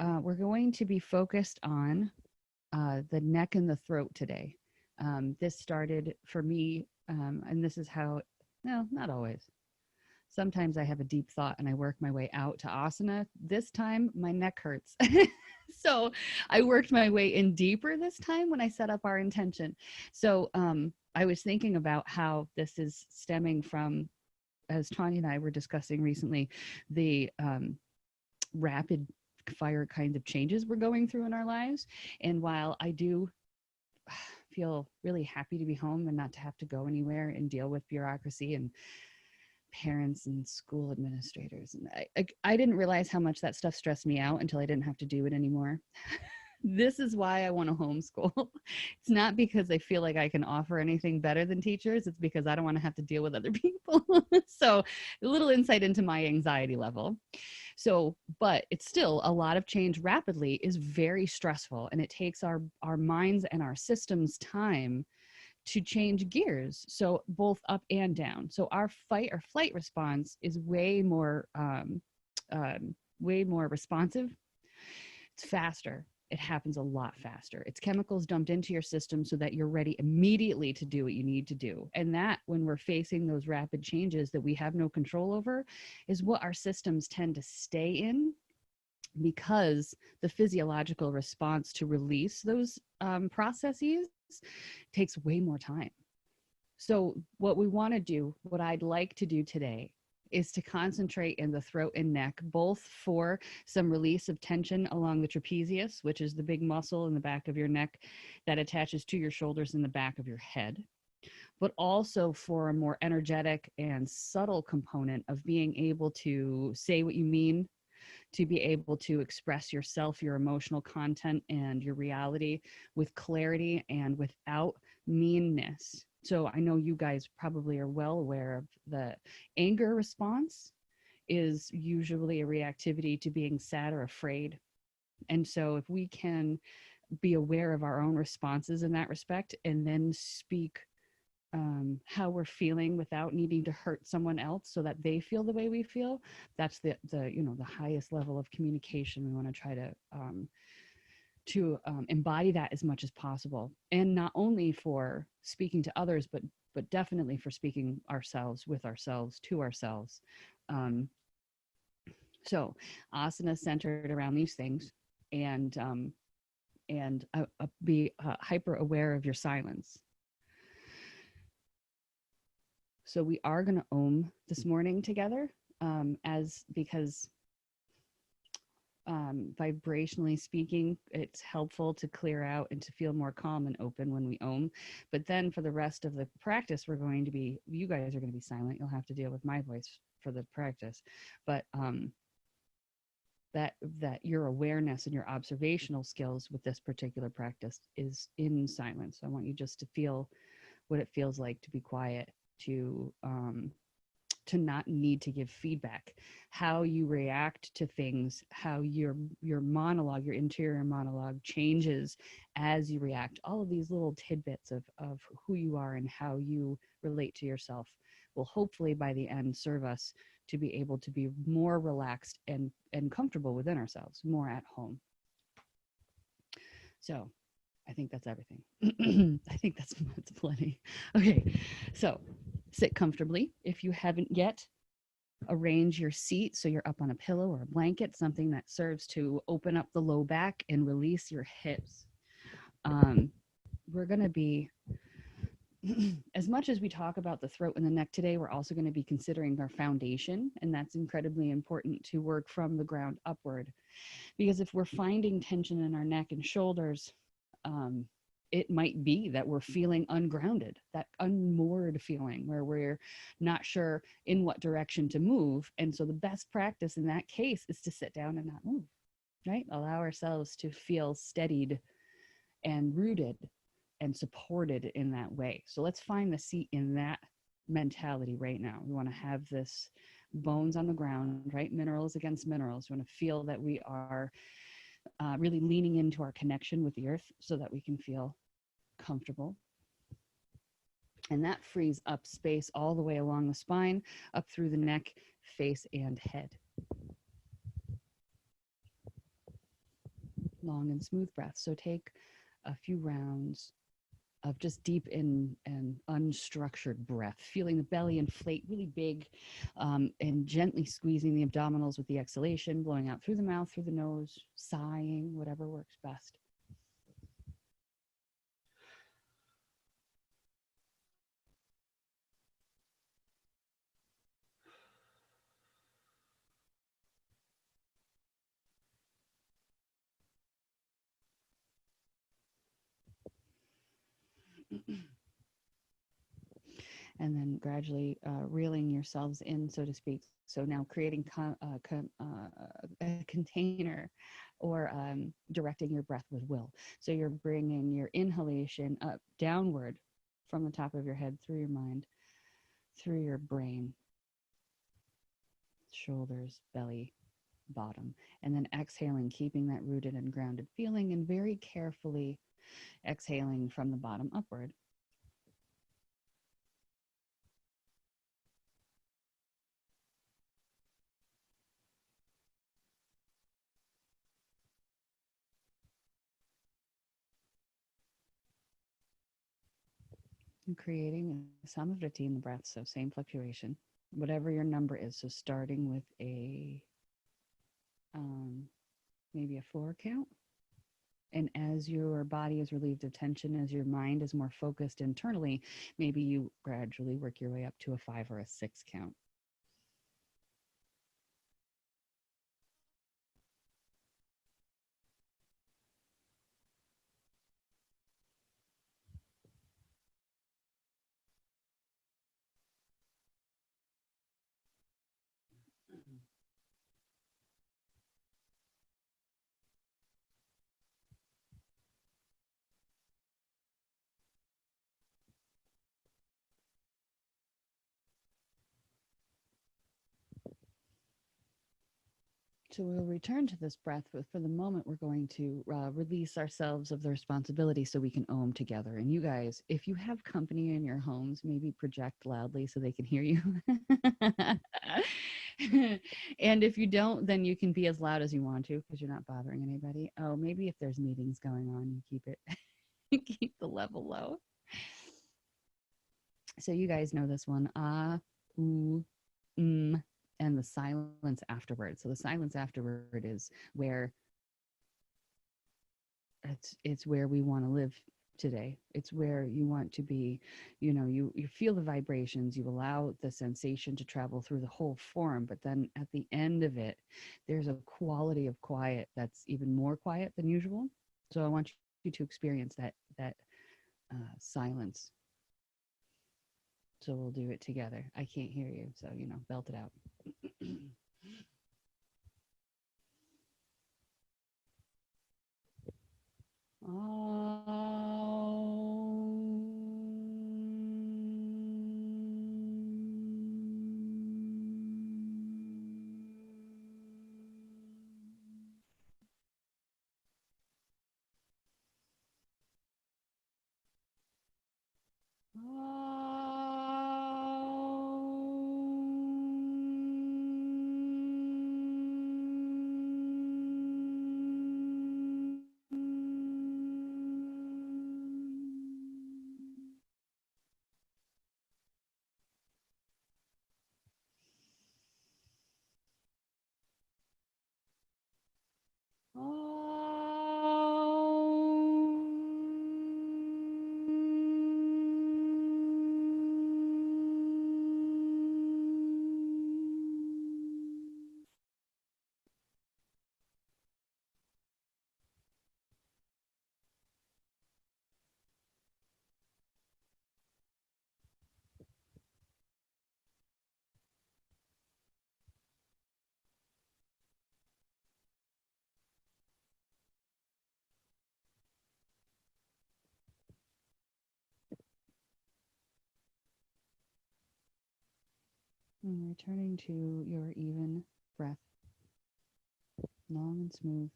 we're going to be focused on the neck and the throat today. This started for me, and this is how, no, not always. Sometimes I have a deep thought and I work my way out to asana. This time, my neck hurts. So I worked my way in deeper this time when I set up our intention. So I was thinking about how this is stemming from, as Tanya and I were discussing recently, the rapid fire kinds of changes we're going through in our lives. And while I do feel really happy to be home and not to have to go anywhere and deal with bureaucracy and parents and school administrators, and I didn't realize how much that stuff stressed me out until I didn't have to do it anymore. This is why I want to homeschool. It's not because I feel like I can offer anything better than teachers. It's because I don't want to have to deal with other people. So a little insight into my anxiety level. So, but it's still a lot of change rapidly is very stressful, and it takes our minds and our systems time to change gears. So both up and down. So our fight or flight response is way more responsive. It's faster. It happens a lot faster. It's chemicals dumped into your system so that you're ready immediately to do what you need to do. And that, when we're facing those rapid changes that we have no control over, is what our systems tend to stay in, because the physiological response to release those processes takes way more time. So what we want to do, what I'd like to do today, is to concentrate in the throat and neck, both for some release of tension along the trapezius, which is the big muscle in the back of your neck that attaches to your shoulders in the back of your head, but also for a more energetic and subtle component of being able to say what you mean, to be able to express yourself, your emotional content, and your reality with clarity and without meanness. So I know you guys probably are well aware of the anger response is usually a reactivity to being sad or afraid. And so if we can be aware of our own responses in that respect, and then speak how we're feeling without needing to hurt someone else so that they feel the way we feel, that's the highest level of communication. We want to try to embody that as much as possible, and not only for speaking to others, but definitely for speaking ourselves with ourselves to ourselves. So asana centered around these things, and be hyper aware of your silence. So we are going to Om this morning together, because vibrationally speaking, it's helpful to clear out and to feel more calm and open when we Om. But then for the rest of the practice, you guys are going to be silent. You'll have to deal with my voice for the practice. But that your awareness and your observational skills with this particular practice is in silence. So I want you just to feel what it feels like to be quiet, to not need to give feedback, how you react to things, how your monologue, your interior monologue changes as you react. All of these little tidbits of who you are and how you relate to yourself will hopefully by the end serve us to be able to be more relaxed and comfortable within ourselves, more at home. So I think that's everything. I think that's plenty. Okay, so sit comfortably. If you haven't yet, arrange your seat so you're up on a pillow or a blanket, something that serves to open up the low back and release your hips. We're going to be, as much as we talk about the throat and the neck today, we're also going to be considering our foundation, and that's incredibly important to work from the ground upward. Because if we're finding tension in our neck and shoulders, it might be that we're feeling ungrounded, that unmoored feeling where we're not sure in what direction to move. And so the best practice in that case is to sit down and not move, right? Allow ourselves to feel steadied and rooted and supported in that way. So let's find the seat in that mentality right now. We want to have this bones on the ground, right? Minerals against minerals. We want to feel that we are really leaning into our connection with the earth so that we can feel comfortable. And that frees up space all the way along the spine, up through the neck, face, and head. long and smooth breaths. So take a few rounds of just deep in and unstructured breath, feeling the belly inflate really big, and gently squeezing the abdominals with the exhalation, blowing out through the mouth, through the nose, sighing, whatever works best. And then gradually reeling yourselves in, so to speak. So now creating a container, or directing your breath with will. So you're bringing your inhalation up downward from the top of your head, through your mind, through your brain, shoulders, belly, bottom, and then exhaling, keeping that rooted and grounded feeling, and very carefully exhaling from the bottom upward. And creating a samvriti in the breath, so same fluctuation, whatever your number is. So starting with a um, maybe a 4 count. And as your body is relieved of tension, as your mind is more focused internally, maybe you gradually work your way up to a 5 or a 6 count. So we'll return to this breath, but for the moment, we're going to release ourselves of the responsibility so we can om together. And you guys, if you have company in your homes, maybe project loudly so they can hear you. And if you don't, then you can be as loud as you want to because you're not bothering anybody. Oh, maybe if there's meetings going on, you keep it, keep the level low. So you guys know this one. Ah, ooh, and the silence afterward. So the silence afterward is where it's where we want to live today. It's where you want to be. You feel the vibrations, you allow the sensation to travel through the whole form, but then at the end of it, there's a quality of quiet that's even more quiet than usual. So I want you to experience that silence. So we'll do it together. I can't hear you, so belt it out. And returning to your even breath, long and smooth.